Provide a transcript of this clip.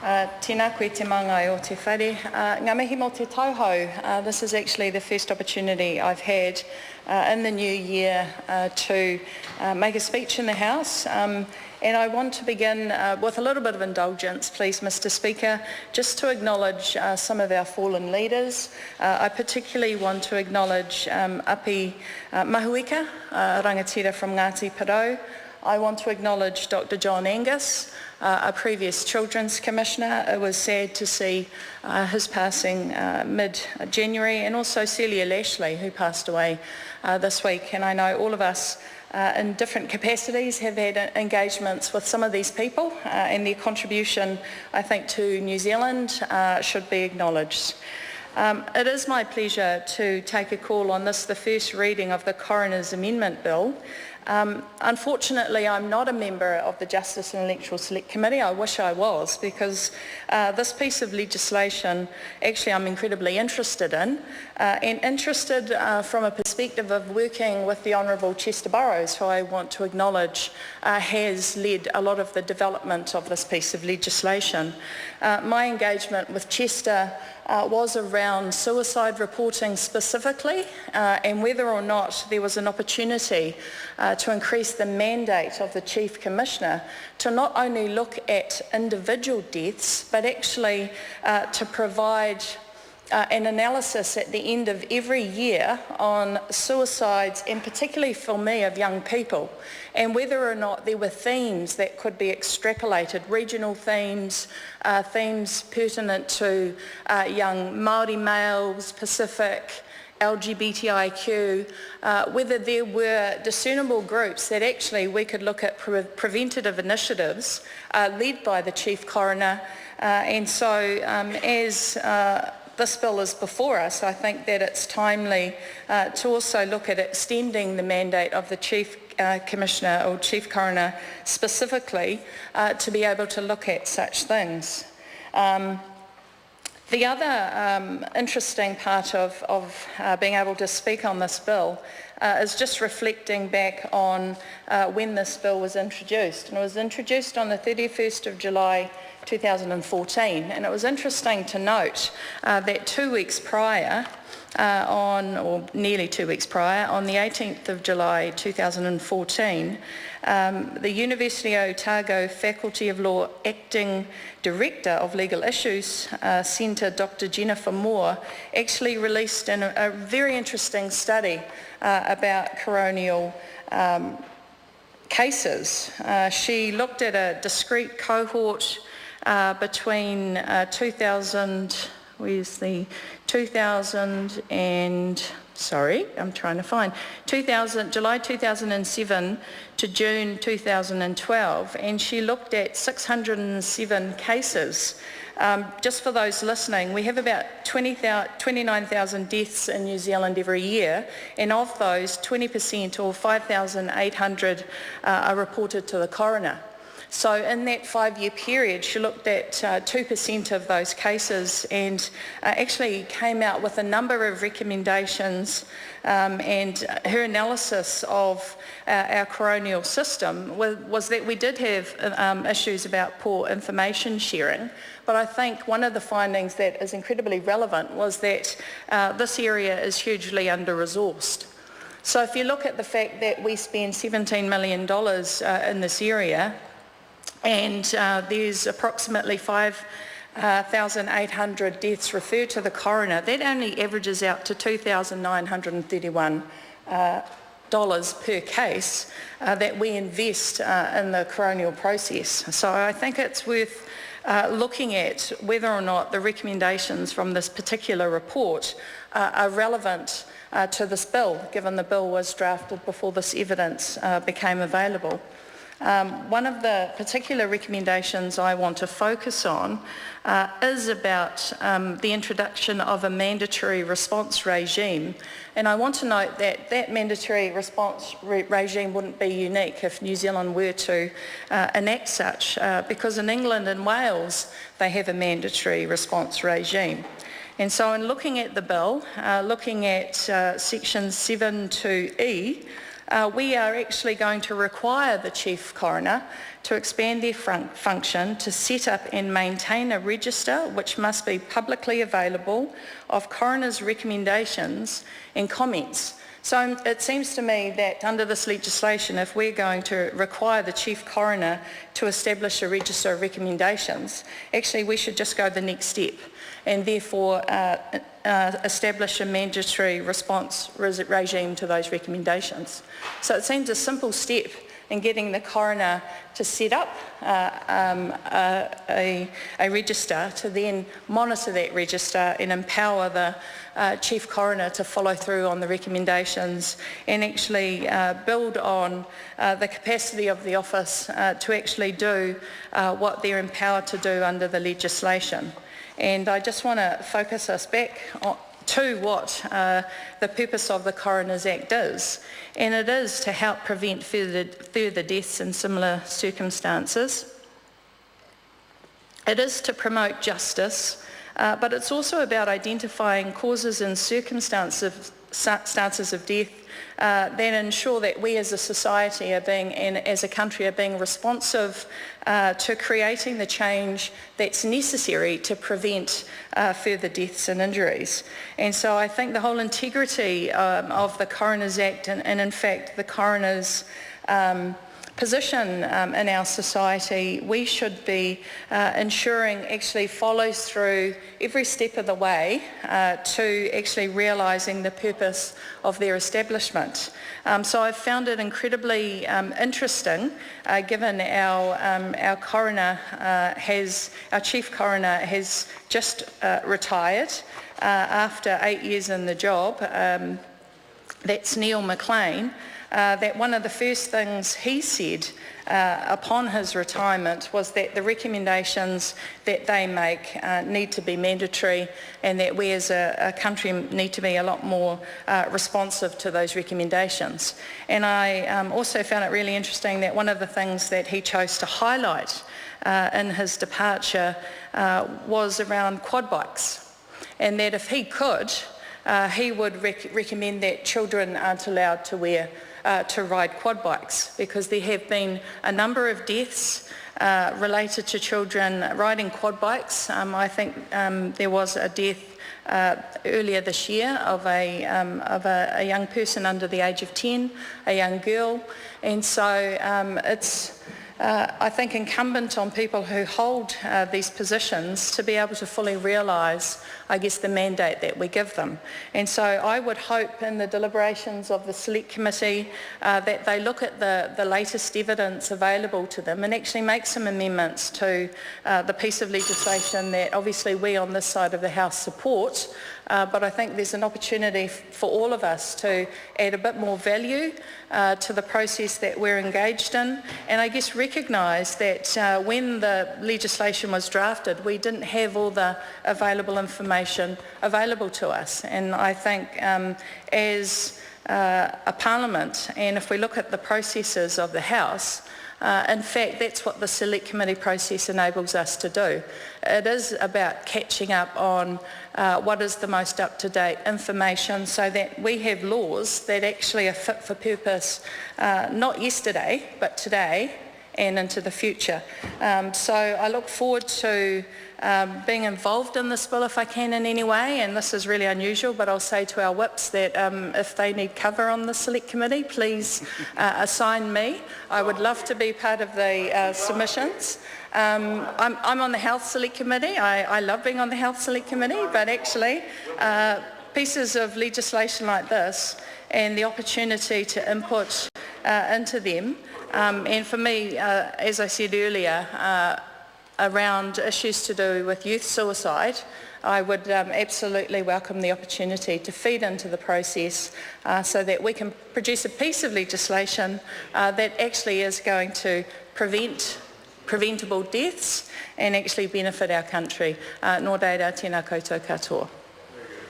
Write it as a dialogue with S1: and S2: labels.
S1: Tēnā koe te mangai o te whare. Ngā mihi mō te tauhou. This is actually the first opportunity I've had in the new year to make a speech in the House. And I want to begin with a little bit of indulgence, please, Mr. Speaker, just to acknowledge some of our fallen leaders. I particularly want to acknowledge Api Mahuika, rangatira from Ngāti Porou. I want to acknowledge Dr. John Angus, a previous Children's Commissioner. It was sad to see his passing mid-January, and also Celia Lashley, who passed away this week. And I know all of us in different capacities have had engagements with some of these people, and their contribution, I think, to New Zealand should be acknowledged. It is my pleasure to take a call on this, the first reading of the Coroners Amendment Bill. Unfortunately, I'm not a member of the Justice and Electoral Select Committee. I wish I was, because this piece of legislation, actually, I'm incredibly interested in, and interested from a perspective of working with the Honourable Chester Burrows, who I want to acknowledge has led a lot of the development of this piece of legislation. My engagement with Chester was around suicide reporting specifically, and whether or not there was an opportunity to increase the mandate of the Chief Commissioner to not only look at individual deaths, but actually to provide an analysis at the end of every year on suicides, and particularly for me of young people, and whether or not there were themes that could be extrapolated, regional themes, themes pertinent to young Māori males, Pacific, LGBTIQ, whether there were discernible groups that actually we could look at preventative initiatives led by the Chief Coroner. And so as this bill is before us, I think that it's timely to also look at extending the mandate of the Chief Commissioner or Chief Coroner specifically to be able to look at such things. The other interesting part of being able to speak on this bill is just reflecting back on when this bill was introduced. And it was introduced on the 31st of July 2014, and it was interesting to note that 2 weeks prior, or nearly 2 weeks prior, on the 18th of July 2014, the University of Otago Faculty of Law Acting Director of Legal Issues Centre, Dr. Jennifer Moore, actually released a very interesting study about coronial cases. She looked at a discrete cohort between July 2007 to June 2012, and she looked at 607 cases. Just for those listening, we have about 29,000 deaths in New Zealand every year, and of those, 20% or 5,800 are reported to the coroner. So in that 5-year period, she looked at 2% of those cases, and actually came out with a number of recommendations, and her analysis of our coronial system was that we did have issues about poor information sharing. But I think one of the findings that is incredibly relevant was that this area is hugely under-resourced. So if you look at the fact that we spend $17 million in this area, and there's approximately 5,800 deaths referred to the coroner, that only averages out to $2,931 per case that we invest in the coronial process. So I think it's worth looking at whether or not the recommendations from this particular report are relevant to this bill, given the bill was drafted before this evidence became available. One of the particular recommendations I want to focus on is about the introduction of a mandatory response regime. And I want to note that that mandatory response regime wouldn't be unique if New Zealand were to enact such, because in England and Wales they have a mandatory response regime. And so in looking at the bill, looking at section 7(2)(e), we are actually going to require the Chief Coroner to expand their function to set up and maintain a register which must be publicly available of coroners' recommendations and comments. So it seems to me that under this legislation, if we're going to require the Chief Coroner to establish a register of recommendations, actually we should just go the next step and therefore establish a mandatory response regime to those recommendations. So it seems a simple step in getting the coroner to set up a register, to then monitor that register and empower the Chief Coroner to follow through on the recommendations and actually build on the capacity of the office to actually do what they're empowered to do under the legislation. And I just want to focus us back to what the purpose of the Coroners Act is, and it is to help prevent further deaths in similar circumstances. It is to promote justice, but it's also about identifying causes and circumstances of death that ensure that we as a society are being, and as a country, are being responsive to creating the change that's necessary to prevent further deaths and injuries. And so I think the whole integrity of the Coroners Act and in fact the Coroners' position in our society, we should be ensuring actually follows through every step of the way to actually realising the purpose of their establishment. So I've found it incredibly interesting, given our coroner our Chief Coroner has just retired after 8 years in the job. That's Neil McLean. That one of the first things he said upon his retirement was that the recommendations that they make need to be mandatory, and that we as a country need to be a lot more responsive to those recommendations. And I also found it really interesting that one of the things that he chose to highlight in his departure was around quad bikes, and that if he could, he would recommend that children aren't allowed to ride quad bikes, because there have been a number of deaths related to children riding quad bikes. I think there was a death earlier this year of a young person under the age of 10, a young girl, and so it's I think incumbent on people who hold these positions to be able to fully realise, I guess, the mandate that we give them. And so I would hope in the deliberations of the Select Committee that they look at the latest evidence available to them and actually make some amendments to the piece of legislation that obviously we on this side of the House support, but I think there's an opportunity for all of us to add a bit more value to the process that we're engaged in, and I guess recognise that when the legislation was drafted, we didn't have all the available information available to us. And I think as a Parliament, and if we look at the processes of the House, in fact, that's what the Select Committee process enables us to do. It is about catching up on what is the most up-to-date information so that we have laws that actually are fit for purpose, not yesterday, but today and into the future. So I look forward to being involved in this bill if I can in any way, and this is really unusual, but I'll say to our whips that if they need cover on the Select Committee, please assign me. I would love to be part of the submissions. I'm on the Health Select Committee. I love being on the Health Select Committee, but actually pieces of legislation like this and the opportunity to input into them, and for me, as I said earlier, around issues to do with youth suicide, I would absolutely welcome the opportunity to feed into the process so that we can produce a piece of legislation that actually is going to prevent preventable deaths and actually benefit our country. Nō reira, tēnā koutou katoa.